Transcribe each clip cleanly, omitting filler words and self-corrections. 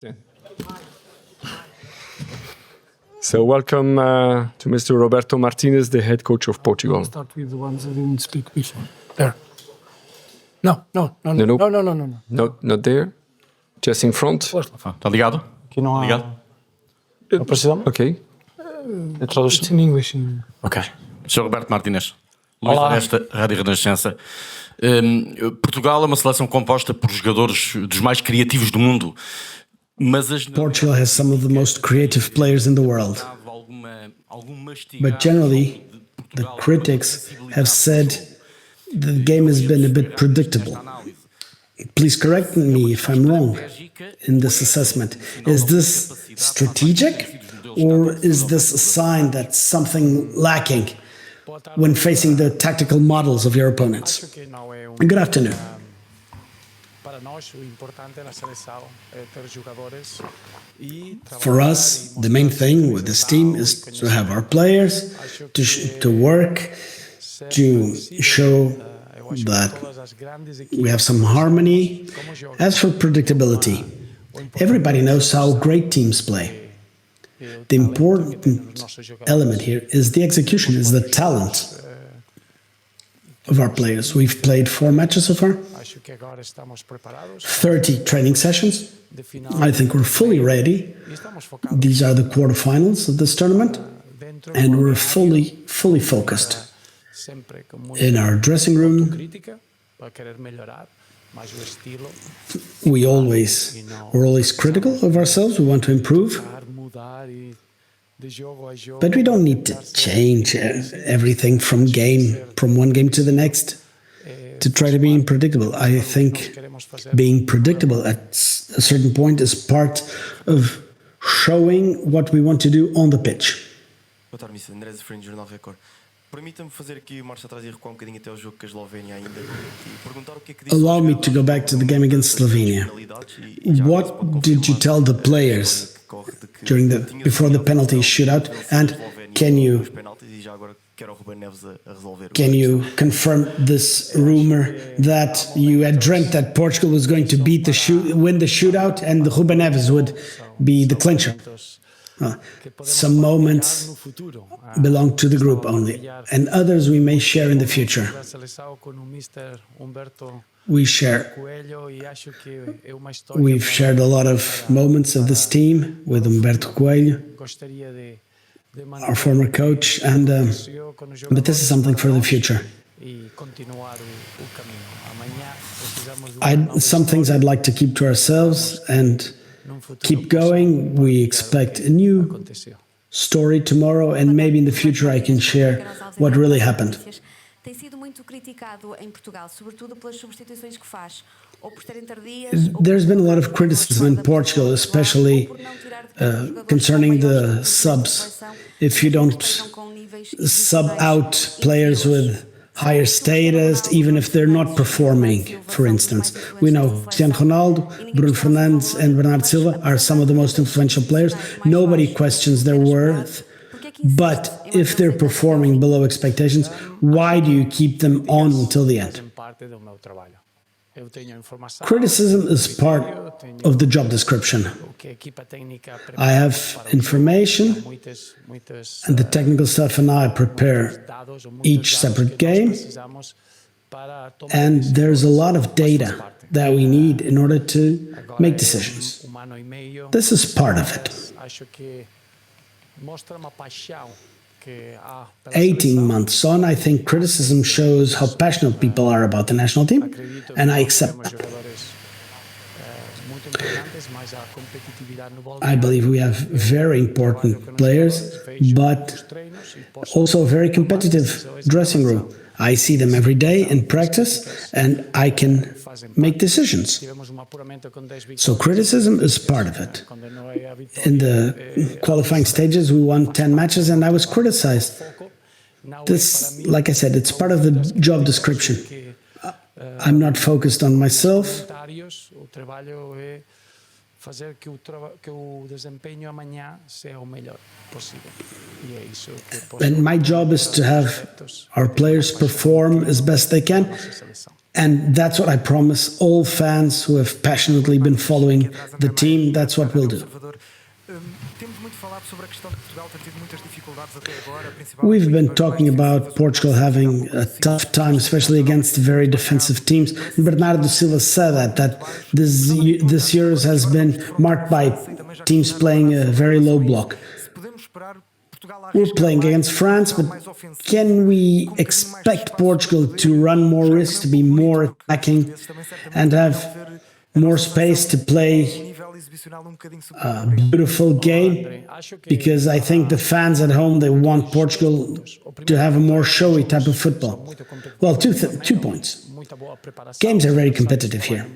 Yeah. So welcome to Mr. Roberto Martinez, the head coach of Portugal. I'll start with the ones that didn't speak before. There. No. Not there. Just in front. Está ligado? Aqui não há. Ligado? Não precisamos? Okay. It's in English. Ok. Sr. Roberto Martinez, Luís desta Rádio Renascença. Portugal é uma seleção composta por jogadores dos mais criativos do mundo. Portugal has some of the most creative players in the world. But generally, the critics have said the game has been a bit predictable. Please correct me if I'm wrong in this assessment. Is this strategic, or is this a sign that something lacking when facing the tactical models of your opponents? Good afternoon. For us, the main thing with this team is to have our players, to work, to show that we have some harmony. As for predictability, everybody knows how great teams play. The important element here is the execution, is the talent of our players. We've played 4 matches so far, 30 training sessions. I think we're fully ready. These are the quarterfinals of this tournament, and we're fully focused in our dressing room. We're always critical of ourselves. We want to improve. But we don't need to change everything from one game to the next to try to be predictable. I think being predictable at a certain point is part of showing what we want to do on the pitch. Allow me to go back to the game against Slovenia. What did you tell the players before the penalty shootout, and can you confirm this rumor that you had dreamt that Portugal was going to win the shootout and the Ruben Neves would be the clincher? Some moments belong to the group only, and others we may share in the future. We've shared a lot of moments of this team with Humberto Coelho, our former coach, but this is something for the future. Some things I'd like to keep to ourselves and keep going. We expect a new story tomorrow, and maybe in the future I can share what really happened. There's been a lot of criticism in Portugal, especially concerning the subs. If you don't sub out players with higher status, even if they're not performing, for instance. We know Cristiano Ronaldo, Bruno Fernandes and Bernardo Silva are some of the most influential players. Nobody questions their worth. But if they're performing below expectations, why do you keep them on until the end? Criticism is part of the job description. I have information, and the technical staff and I prepare each separate game, and there's a lot of data that we need in order to make decisions. This is part of it. 18 months on, I think criticism shows how passionate people are about the national team, and I accept that. I believe we have very important players, but also a very competitive dressing room. I see them every day in practice, and I can make decisions. So criticism is part of it. In the qualifying stages, we won 10 matches, and I was criticized. This, like I said, it's part of the job description. I'm not focused on myself. fazer que o desempenho amanhã seja o melhor possível. E é isso que eu posso. And my job is to have our players perform as best they can. And that's what I promise all fans who have passionately been following the team. That's what we'll do. We've been talking about Portugal having a tough time, especially against very defensive teams. Bernardo Silva said that this Euros has been marked by teams playing a very low block. We're playing against France, but can we expect Portugal to run more risks, to be more attacking, and have more space to play a beautiful game? Because I think the fans at home, they want Portugal to have a more showy type of football. Well, two points. Games are very competitive here.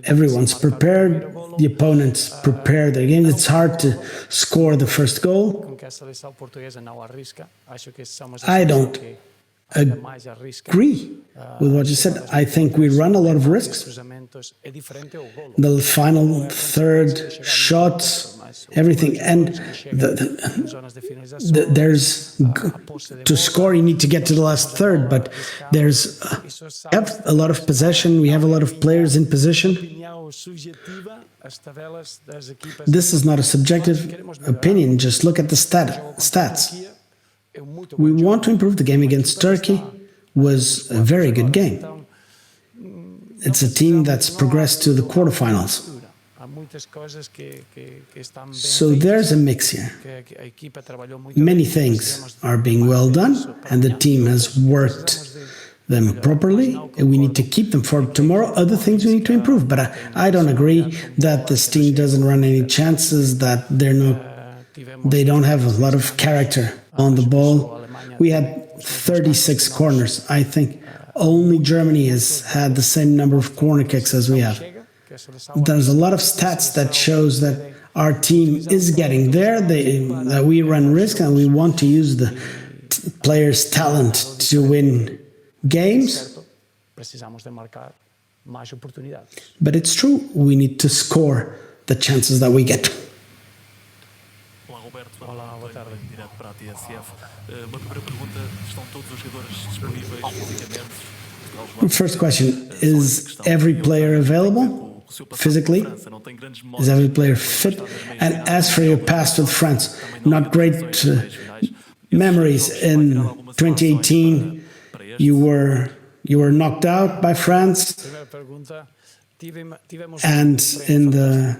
Everyone's prepared. The opponents prepare their game. It's hard to score the first goal. I don't agree with what you said. I think we run a lot of risks. The final third shots, everything, and there's to score. You need to get to the last third, but there's we have a lot of possession. We have a lot of players in position. This is not a subjective opinion. Just look at the stats. We want to improve. The game against Turkey was a very good game. It's a team that's progressed to the quarterfinals. So there's a mix here. Many things are being well done, and the team has worked them properly. We need to keep them for tomorrow. Other things we need to improve. But I don't agree that this team doesn't run any chances, that they don't have a lot of character on the ball. We had 36 corners. I think only Germany has had the same number of corner kicks as we have. There's a lot of stats that shows that our team is getting there, that we run risk and we want to use the players' talent to win games. But it's true, we need to score the chances that we get. Olá, boa tarde. Direto para a TSF. Uma primeira pergunta: estão todos os jogadores disponíveis fisicamente? First question: is every player available physically? Is every player fit? And as for your past with France, not great memories. In 2018, you were knocked out by France. And in the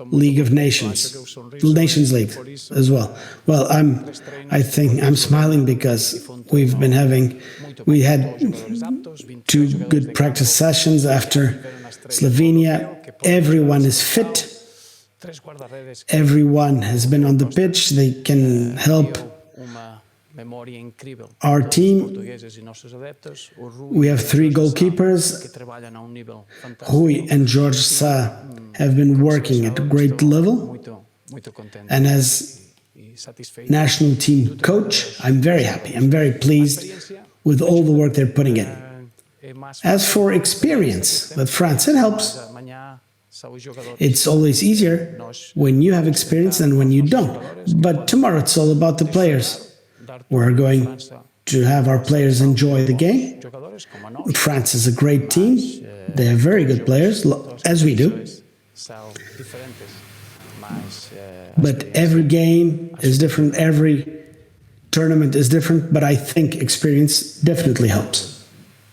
League of Nations, Nations League as well. Well, I think I'm smiling because we had 2 good practice sessions after Slovenia. Everyone is fit. Everyone has been on the pitch. They can help our team. We have 3 goalkeepers. Rui and Jorge Sá have been working at a great level. And as national team coach, I'm very happy. I'm very pleased with all the work they're putting in. As for experience with France, it helps. It's always easier when you have experience than when you don't. But tomorrow it's all about the players. We're going to have our players enjoy the game. France is a great team. They have very good players, as we do. But every game is different. Every tournament is different. But I think experience definitely helps.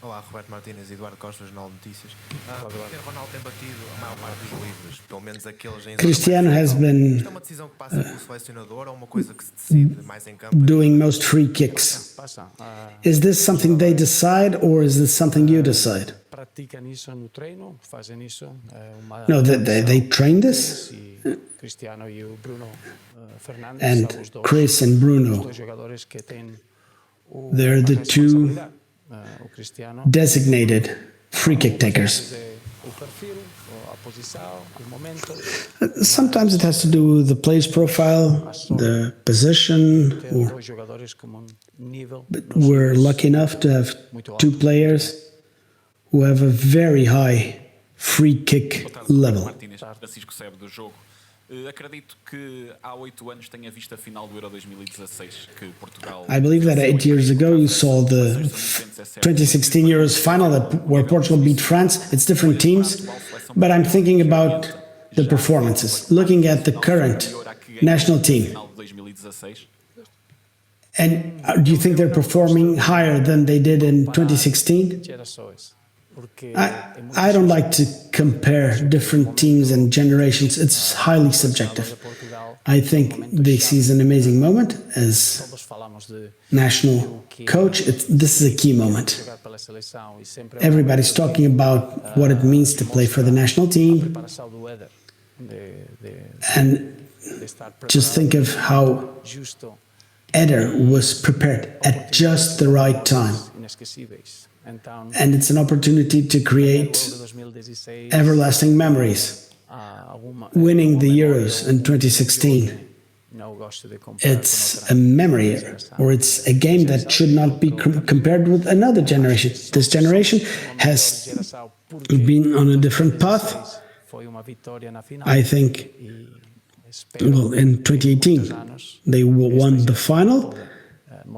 Olá, Roberto Martinez, Eduardo Costa, Jornal de Notícias. Cristiano Ronaldo tem batido a maior parte dos livros, pelo menos aqueles em Cristiano has been é uma decisão que passa pelo selecionador ou uma coisa que se decide mais em campo? doing most free kicks. Is this something they decide or is this something you decide? No, they train this. And Chris and Bruno, they're the 2 designated free kick takers. Sometimes it has to do with the player's profile, the position. But we're lucky enough to have 2 players who have a very high free kick level. Martinez, Francisco Sebe do jogo. Acredito que há 8 anos tenha visto a final do Euro 2016 que Portugal. I believe that 8 years ago you saw the 2016 Euros final where Portugal beat France. It's different teams, but I'm thinking about the performances, looking at the current national team. And do you think they're performing higher than they did in 2016? I don't like to compare different teams and generations. It's highly subjective. I think they seize an amazing moment as national coach. This is a key moment. Everybody's talking about what it means to play for the national team. And just think of how Eder was prepared at just the right time. And it's an opportunity to create everlasting memories. Winning the Euros in 2016. It's a memory, or it's a game that should not be compared with another generation. This generation has been on a different path. I think, well, in 2018, they won the final,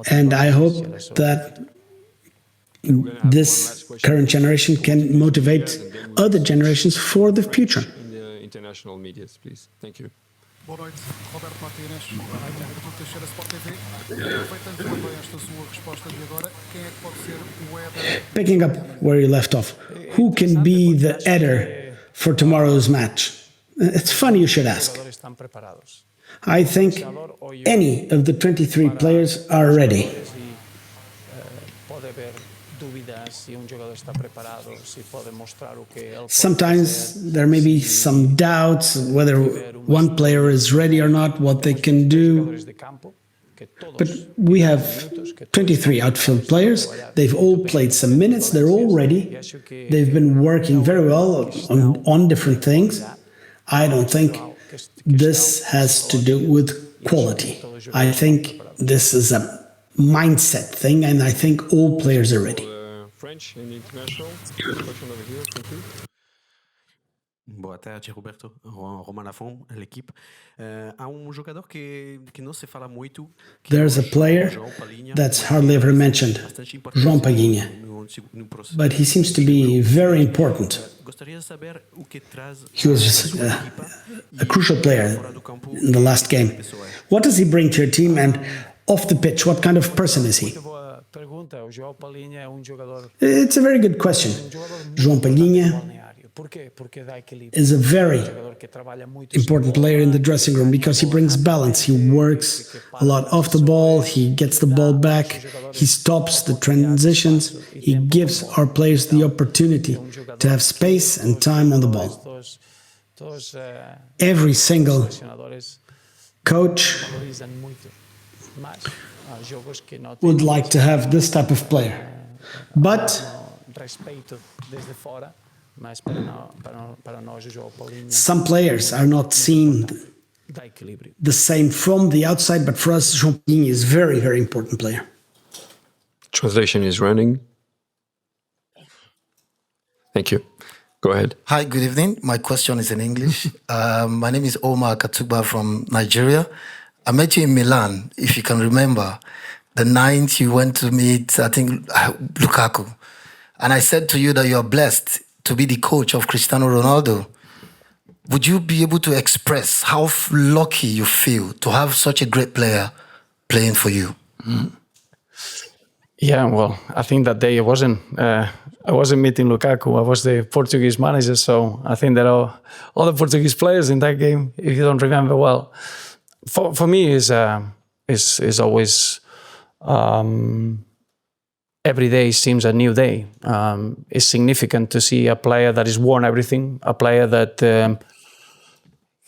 and I hope that this current generation can motivate other generations for the future. In the international media, please. Thank you. Boa noite, Roberto Martinez, Roberto Teixeira, Sport TV. Aproveitando também esta sua resposta de agora, quem é que pode ser o Eder? Picking up where you left off, who can be the Eder for tomorrow's match? It's funny you should ask. I think any of the 23 players are ready. Sometimes there may be some doubts whether one player is ready or not, what they can do. But we have 23 outfield players. They've all played some minutes. They're all ready. They've been working very well on different things. I don't think this has to do with quality. I think this is a mindset thing, and I think all players are ready. French and international. Question over here. Thank you. Boa tarde, Roberto. Romanafon, l'équipe. Há jogador que não se fala muito. There's a player that's hardly ever mentioned, Joao Palhinha, but he seems to be very important. He was a crucial player in the last game. What does he bring to your team, and off the pitch, what kind of person is he? It's a very good question. Joao Palhinha is a very important player in the dressing room because he brings balance. He works a lot off the ball, he gets the ball back, he stops the transitions, he gives our players the opportunity to have space and time on the ball. Every single coach would like to have this type of player. But some players are not seen the same from the outside, but for us, Joao Palhinha is a very, very important player. Translation is running. Thank you. Go ahead. Hi, good evening. My question is in English. My name is Omar Katuba from Nigeria. I met you in Milan, if you can remember, the night you went to meet, I think, Lukaku. And I said to you that you are blessed to be the coach of Cristiano Ronaldo. Would you be able to express how lucky you feel to have such a great player playing for you? Yeah, well, I think that day I wasn't meeting Lukaku. I was the Portuguese manager, so I think that all the Portuguese players in that game, if you don't remember well, for me is always every day seems a new day. It's significant to see a player that has won everything, a player that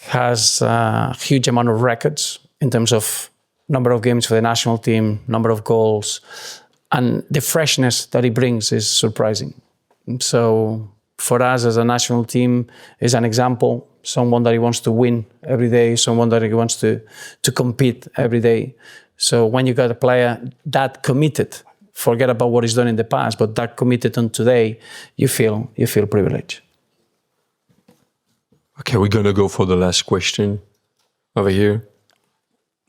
has a huge amount of records in terms of number of games for the national team, number of goals, and the freshness that he brings is surprising. So for us as a national team, is an example, someone that he wants to win every day, someone that he wants to compete every day. So when you got a player that committed, forget about what he's done in the past, but that committed on today, you feel privileged. Okay, we're gonna go for the last question over here.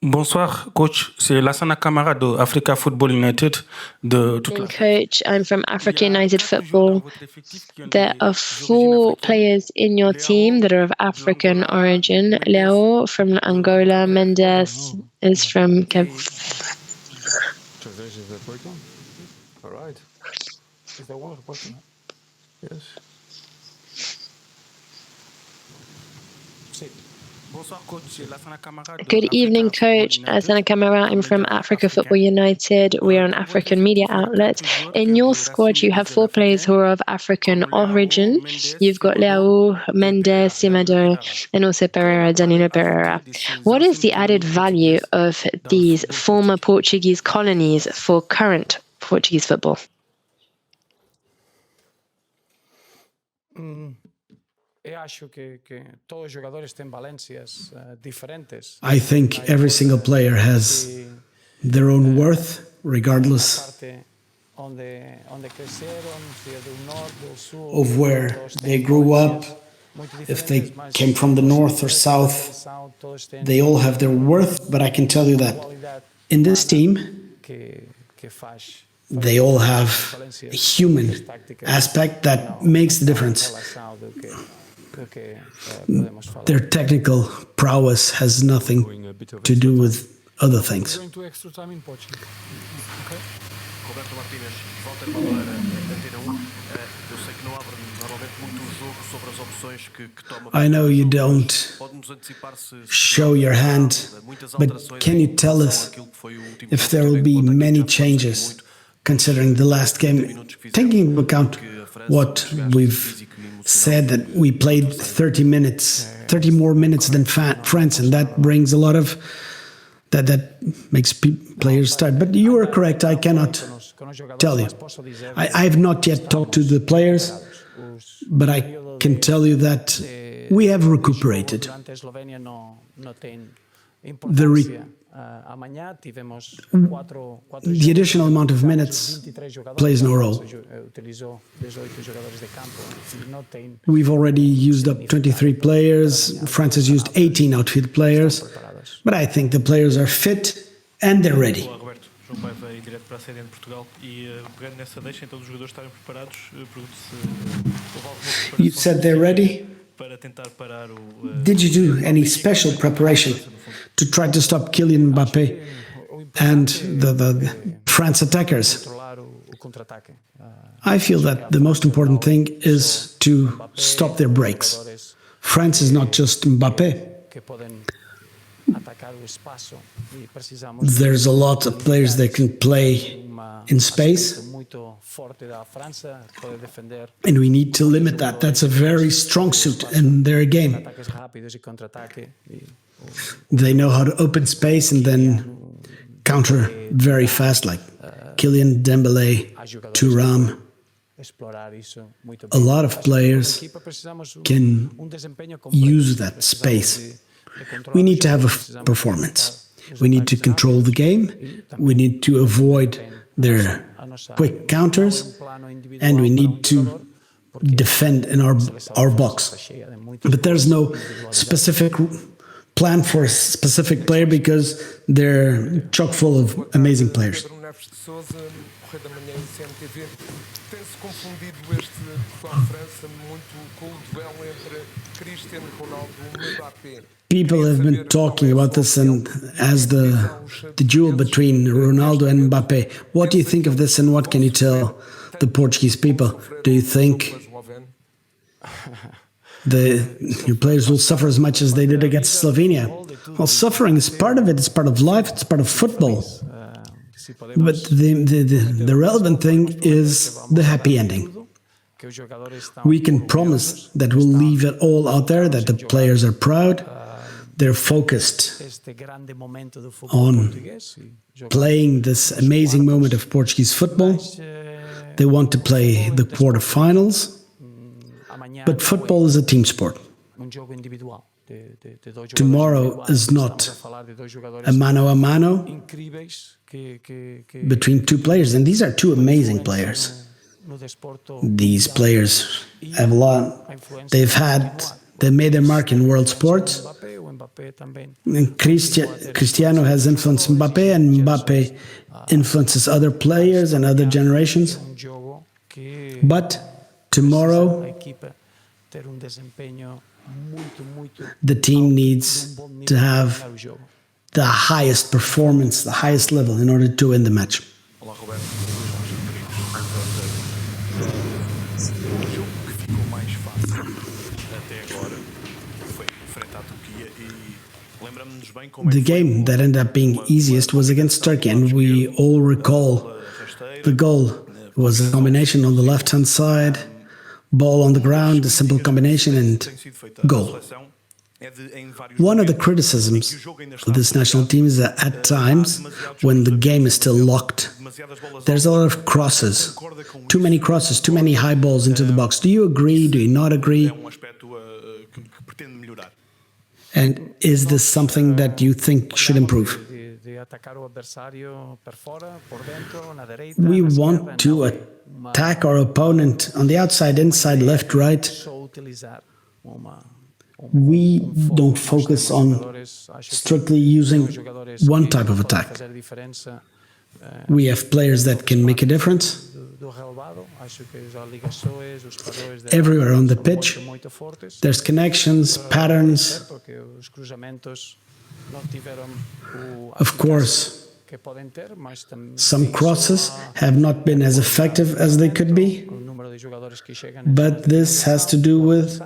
Bonsoir, coach. C'est Lassana Kamara de Africa Football United. Coach, I'm from Africa United Football. There are 4 players in your team that are of African origin. Leo from Angola, Mendes is from Cape. All right. Is there one reporting? Yes. Good evening, Coach. Sana Kamara, I'm from Africa Football United. We are an African media outlet. In your squad, you have 4 players who are of African origin. You've got Leao, Mendes, Simado, and also Pereira, Danilo Pereira. What is the added value of these former Portuguese colonies for current Portuguese football? I think every single player has their own worth, regardless of where they grew up. If they came from the north or south, they all have their worth. But I can tell you that in this team, they all have a human aspect that makes the difference. Their technical prowess has nothing to do with other things. Going to extra time in Portugal. Okay. Roberto Martinez, Walter Madeira, Antena 1. Eu sei que não abre normalmente muito o jogo sobre as opções que toma. I know you don't show your hand, but can you tell us if there will be many changes considering the last game, taking into account what we've said, that we played 30 more minutes than France, and that brings a lot of that makes players tired. But you are correct, I cannot tell you. I have not yet talked to the players, but I can tell you that we have recuperated. The additional amount of minutes plays no role. We've already used up 23 players. France has used 18 outfield players. But I think the players are fit and they're ready. Para a série em Portugal e pegando nessa deixa, então os jogadores estarem preparados, pergunto se houve alguma preparação. You said they're ready? Para tentar parar o. Did you do any special preparation to try to stop Kylian Mbappe and the France attackers? I feel that the most important thing is to stop their breaks. France is not just Mbappe. There's a lot of players that can play in space, and we need to limit that. That's a very strong suit in their game. They know how to open space and then counter very fast, like Kylian, Dembele, Thuram. A lot of players can use that space. We need to have a performance. We need to control the game. We need to avoid their quick counters, and we need to defend in our box. But there's no specific plan for a specific player because they're chock full of amazing players. Tem-se confundido este Portugal França muito com o duelo entre Cristiano Ronaldo e Mbappe. People have been talking about this and as the duel between Ronaldo and Mbappe. What do you think of this and what can you tell the Portuguese people? Do you think your players will suffer as much as they did against Slovenia? Well, suffering is part of it. It's part of life. It's part of football. But the relevant thing is the happy ending. We can promise that we'll leave it all out there, that the players are proud, they're focused on playing this amazing moment of Portuguese football. They want to play the quarterfinals, but football is a team sport. Tomorrow is not a mano between two players, and these are two amazing players. These players have a lot. They've had They made their mark in world sports. And Cristiano has influenced Mbappe, and Mbappe influences other players and other generations. But tomorrow, the team needs to have the highest performance, the highest level in order to win the match. Olá, Roberto. O jogo que ficou mais fácil até agora foi frente à Turquia e lembramos-nos bem como The game that ended up being easiest was against Turkey, and we all recall the goal. It was a combination on the left-hand side, ball on the ground, a simple combination, and goal. One of the criticisms of this national team is that at times, when the game is still locked, there's a lot of crosses, too many crosses, too many high balls into the box. Do you agree? Do you not agree? And is this something that you think should improve? We want to attack our opponent on the outside, inside, left, right. We don't focus on strictly using one type of attack. We have players that can make a difference everywhere on the pitch. There's connections, patterns. Of course, some crosses have not been as effective as they could be, but this has to do with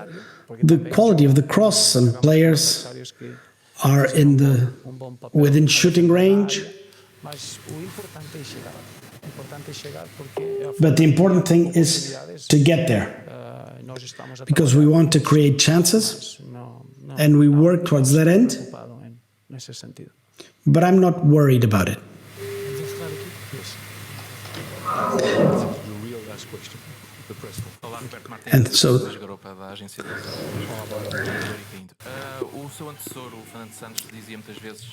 the quality of the cross. Some players are within shooting range. But the important thing is to get there, because we want to create chances and we work towards that end. But I'm not worried about it. And so o seu antecessor, o Fernando Santos, dizia muitas vezes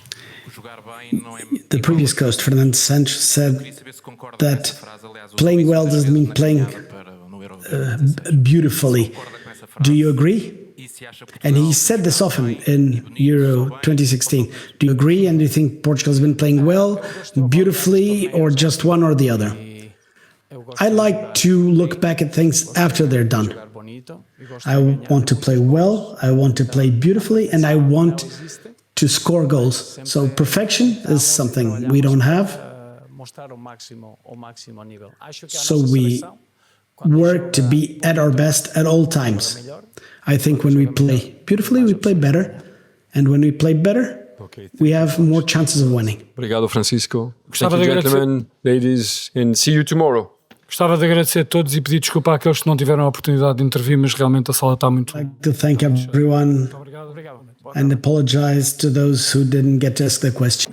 que jogar bem não é. The previous coach, Fernando Santos, said that playing well doesn't mean playing beautifully. Do you agree? And he said this often in Euro 2016. Do you agree? And do you think Portugal has been playing well, beautifully, or just one or the other? I like to look back at things after they're done. I want to play well, I want to play beautifully, and I want to score goals. So perfection is something we don't have. So we work to be at our best at all times. I think when we play beautifully, we play better. And when we play better, we have more chances of winning. Obrigado, Francisco. Thank you, gentlemen, ladies, and see you tomorrow. Gostava de agradecer a todos e pedir desculpa àqueles que não tiveram a oportunidade de intervir, mas realmente a sala está muito... I'd like to thank everyone and apologize to those who didn't get to ask the question.